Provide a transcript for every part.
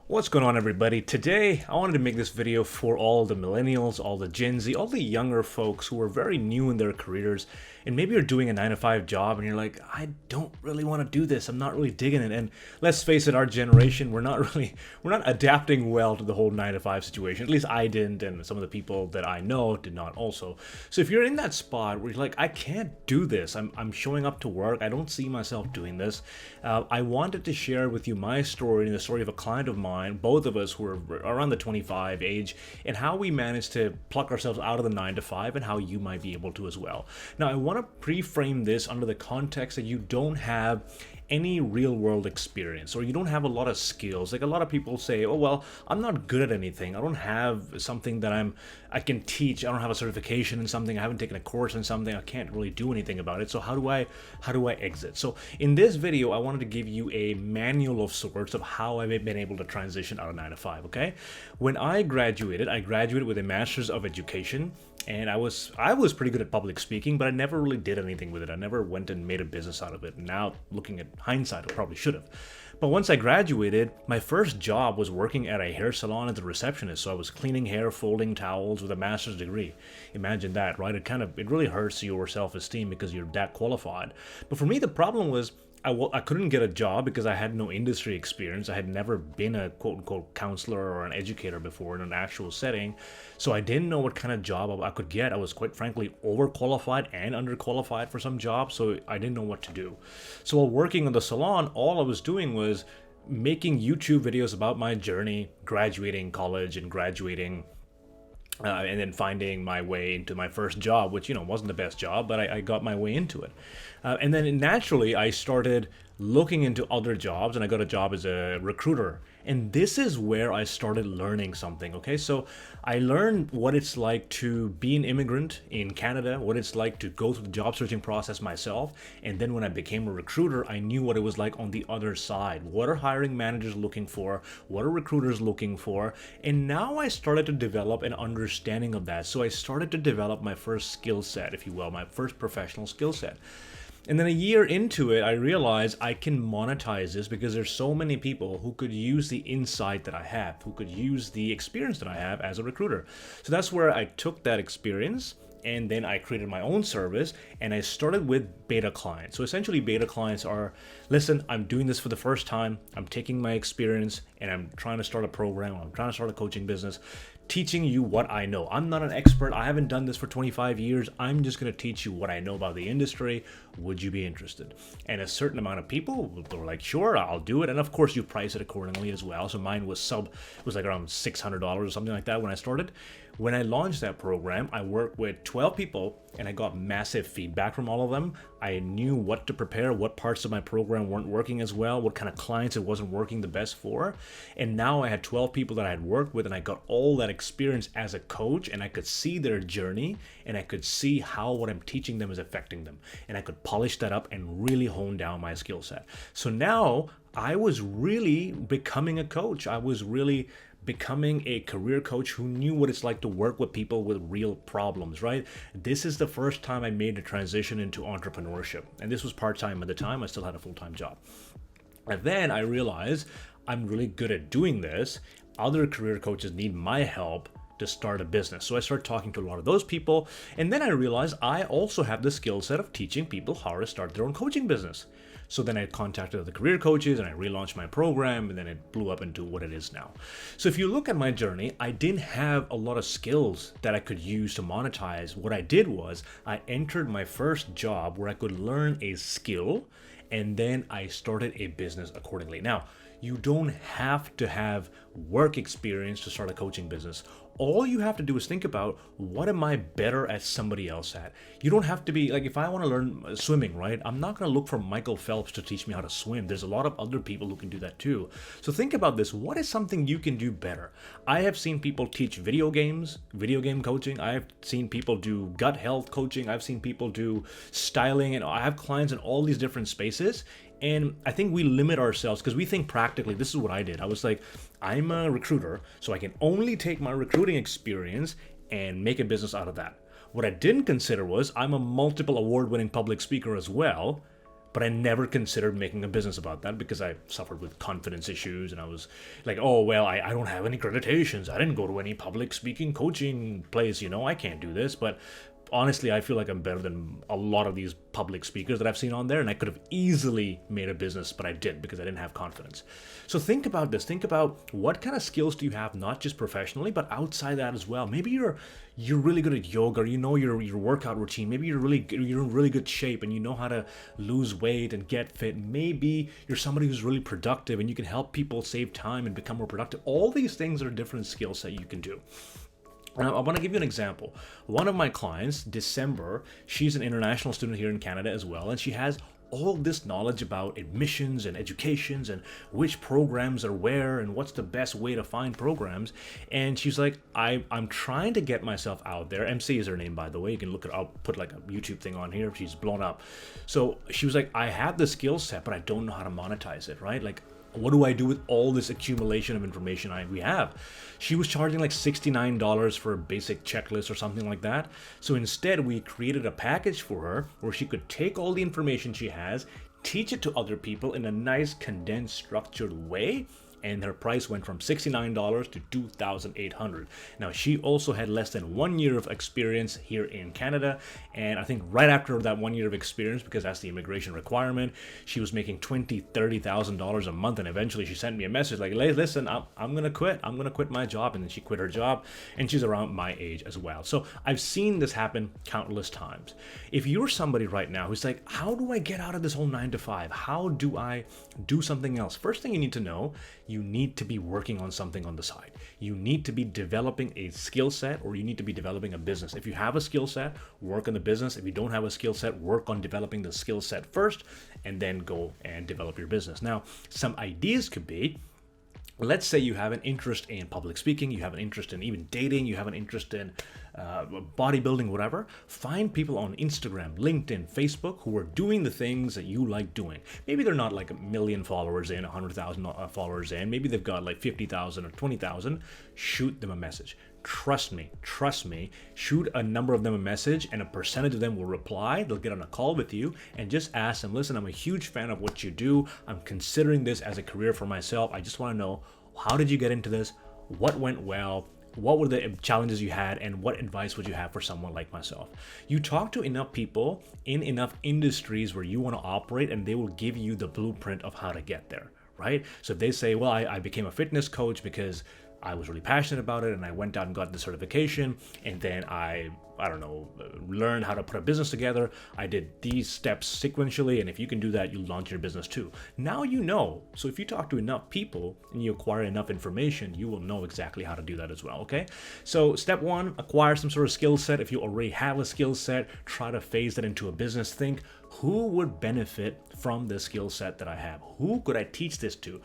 What's going on, everybody? Today I wanted to make this video for all the millennials, all the Gen Z, all the younger folks who are very new in their careers, and maybe you're doing a 9 to 5 job and you're like, I don't really want to do this, I'm not really digging it. And let's face it, our generation, we're not adapting well to the whole 9 to 5 situation. At least I didn't, and some of the people that I know did not also. So if you're in that spot where you're like, I can't do this, I'm showing up to work, I don't see myself doing this, I wanted to share with you my story and the story of a client of mine, both of us who are around the 25 age, and how we managed to pluck ourselves out of the 9 to 5 and how you might be able to as well. Now, I want to pre-frame this under the context that you don't have any real world experience or you don't have a lot of skills. Like a lot of people say, oh well, I'm not good at anything, I don't have something that I can teach, I don't have a certification in something, I haven't taken a course in something, I can't really do anything about it, so how do I exit? So in this video I wanted to give you a manual of sorts of how I've been able to transition out of 9 to 5. Okay, when I graduated with a master's of education, and I was pretty good at public speaking, but I never really did anything with it. I never went and made a business out of it. Now, looking at hindsight, I probably should have. But once I graduated, my first job was working at a hair salon as a receptionist. So I was cleaning hair, folding towels with a master's degree. Imagine that, right? It really hurts your self-esteem because you're that qualified. But for me, the problem was I couldn't get a job because I had no industry experience. I had never been a quote-unquote counselor or an educator before in an actual setting. So I didn't know what kind of job I could get. I was quite frankly overqualified and underqualified for some jobs, so I didn't know what to do. So while working on the salon, all I was doing was making YouTube videos about my journey, graduating college and graduating and then finding my way into my first job, which, wasn't the best job, but I got my way into it. And then naturally, I started looking into other jobs, and I got a job as a recruiter. And this is where I started learning something, okay? So I learned what it's like to be an immigrant in Canada, what it's like to go through the job searching process myself. And then when I became a recruiter, I knew what it was like on the other side. What are hiring managers looking for? What are recruiters looking for? And now I started to develop an understanding of that. So I started to develop my first skill set, if you will, my first professional skill set. And then a year into it, I realized I can monetize this because there's so many people who could use the insight that I have, who could use the experience that I have as a recruiter. So that's where I took that experience, and then I created my own service, and I started with beta clients. So essentially beta clients are, listen, I'm doing this for the first time, I'm taking my experience and I'm trying to start a program, I'm trying to start a coaching business, teaching you what I know. I'm not an expert, I haven't done this for 25 years, I'm just going to teach you what I know about the industry. Would you be interested? And a certain amount of people were like, sure, I'll do it. And of course you price it accordingly as well. So mine was like around $600 or something like that when I started. When I launched that program, I worked with 12 people and I got massive feedback from all of them. I knew what to prepare, what parts of my program weren't working as well, what kind of clients it wasn't working the best for. And now I had 12 people that I had worked with, and I got all that experience as a coach, and I could see their journey and I could see how what I'm teaching them is affecting them. And I could polish that up and really hone down my skill set. So now I was really becoming a coach. I was really becoming a career coach who knew what it's like to work with people with real problems, right? This is the first time I made a transition into entrepreneurship. And this was part-time at the time. I still had a full-time job. And then I realized I'm really good at doing this. Other career coaches need my help to start a business. So I started talking to a lot of those people. And then I realized I also have the skill set of teaching people how to start their own coaching business. So then I contacted other career coaches and I relaunched my program, and then it blew up into what it is now. So if you look at my journey, I didn't have a lot of skills that I could use to monetize. What I did was I entered my first job where I could learn a skill, and then I started a business accordingly. Now, you don't have to have work experience to start a coaching business. All you have to do is think about, what am I better at somebody else at? You don't have to be like, if I want to learn swimming, right? I'm not going to look for Michael Phelps to teach me how to swim. There's a lot of other people who can do that too. So think about this. What is something you can do better? I have seen people teach video games, video game coaching. I have seen people do gut health coaching. I've seen people do styling, and I have clients in all these different spaces. And I think we limit ourselves because we think practically. This is what I did. I was like, I'm a recruiter, so I can only take my recruiting experience and make a business out of that. What I didn't consider was I'm a multiple award-winning public speaker as well. but I never considered making a business about that because I suffered with confidence issues, and I was like, oh, well, I don't have any accreditations. I didn't go to any public speaking coaching place, I can't do this. But honestly, I feel like I'm better than a lot of these public speakers that I've seen on there, and I could have easily made a business, but I didn't because I didn't have confidence. So think about this. Think about what kind of skills do you have, not just professionally, but outside that as well. Maybe you're really good at yoga, or your workout routine. Maybe you're in really good shape and you know how to lose weight and get fit. Maybe you're somebody who's really productive and you can help people save time and become more productive. All these things are different skills that you can do. I want to give you an example. One of my clients, December, she's an international student here in Canada as well, and she has all this knowledge about admissions and educations and which programs are where and what's the best way to find programs. And she's like, I'm trying to get myself out there. MC is her name, by the way. You can look it up, put like a YouTube thing on here. She's blown up. So she was like, I have the skill set, but I don't know how to monetize it, right? Like, what do I do with all this accumulation of information we have? She was charging like $69 for a basic checklist or something like that. So instead, we created a package for her where she could take all the information she has, teach it to other people in a nice, condensed, structured way, and her price went from $69 to $2,800. Now, she also had less than 1 year of experience here in Canada, and I think right after that 1 year of experience, because that's the immigration requirement, she was making $20,000, $30,000 a month, and eventually she sent me a message like, listen, I'm gonna quit. I'm gonna quit my job, and then she quit her job, and she's around my age as well. So I've seen this happen countless times. If you're somebody right now who's like, how do I get out of this whole 9 to 5? How do I do something else? First thing you need to know, you need to be working on something on the side. You need to be developing a skill set, or you need to be developing a business. If you have a skill set, work on the business. If you don't have a skill set, work on developing the skill set first, and then go and develop your business. Now, some ideas could be, let's say you have an interest in public speaking, you have an interest in even dating, you have an interest in bodybuilding, whatever. Find people on Instagram, LinkedIn, Facebook who are doing the things that you like doing. Maybe they're not like 1 million followers in, 100,000 followers in. Maybe they've got like 50,000 or 20,000. Shoot them a message. Trust me, shoot a number of them a message, and a percentage of them will reply. They'll get on a call with you and just ask them, listen, I'm a huge fan of what you do. I'm considering this as a career for myself. I just want to know, how did you get into this? What went well? What were the challenges you had, and what advice would you have for someone like myself? You talk to enough people in enough industries where you want to operate, and they will give you the blueprint of how to get there, right? So if they say, well, I became a fitness coach because I was really passionate about it, and I went out and got the certification, and then I learned how to put a business together. I did these steps sequentially, and if you can do that, you'll launch your business too. Now you know. So if you talk to enough people and you acquire enough information, you will know exactly how to do that as well, okay? So step one, acquire some sort of skill set. If you already have a skill set, try to phase that into a business. Think, who would benefit from the skill set that I have? Who could I teach this to?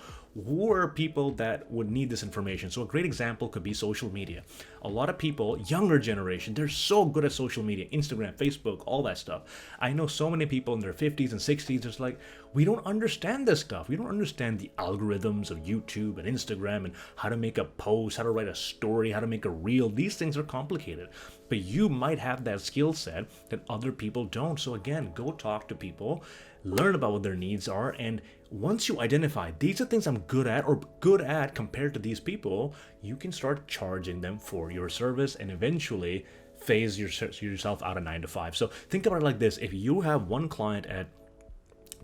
Who are people that would need this information? So a great example could be social media. A lot of people, younger generation, they're so good at social media, Instagram, Facebook, all that stuff. I know so many people in their 50s and 60s, it's like, we don't understand this stuff. We don't understand the algorithms of YouTube and Instagram and how to make a post, how to write a story, how to make a reel. These things are complicated, but you might have that skill set that other people don't. So again, go talk to people, learn about what their needs are, and once you identify these are things I'm good at or good at compared to these people, you can start charging them for your service and eventually phase yourself out of 9 to 5. So think about it like this. If you have one client at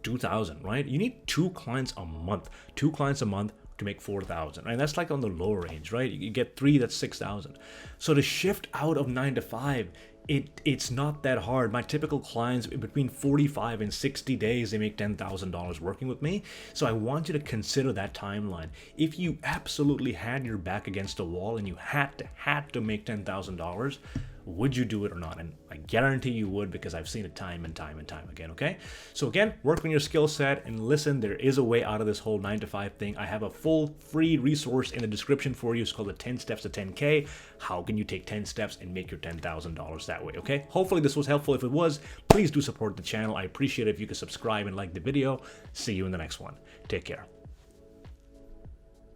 2,000, right? You need 2 clients a month. 2 clients a month to make 4,000, right? That's like on the lower range, right? You get 3, that's 6,000. So to shift out of 9 to 5, it's not that hard. My typical clients, between 45 and 60 days, they make $10,000 working with me. So I want you to consider that timeline. If you absolutely had your back against a wall and you had to make $10,000, would you do it or not? And I guarantee you would, because I've seen it time and time and time again, okay? So again, work on your skill set, and listen, there is a way out of this whole 9 to 5 thing. I have a full free resource in the description for you. It's called the 10 Steps to 10K. How can you take 10 steps and make your $10,000 that way, okay? Hopefully this was helpful. If it was, please do support the channel. I appreciate it if you could subscribe and like the video. See you in the next one. Take care.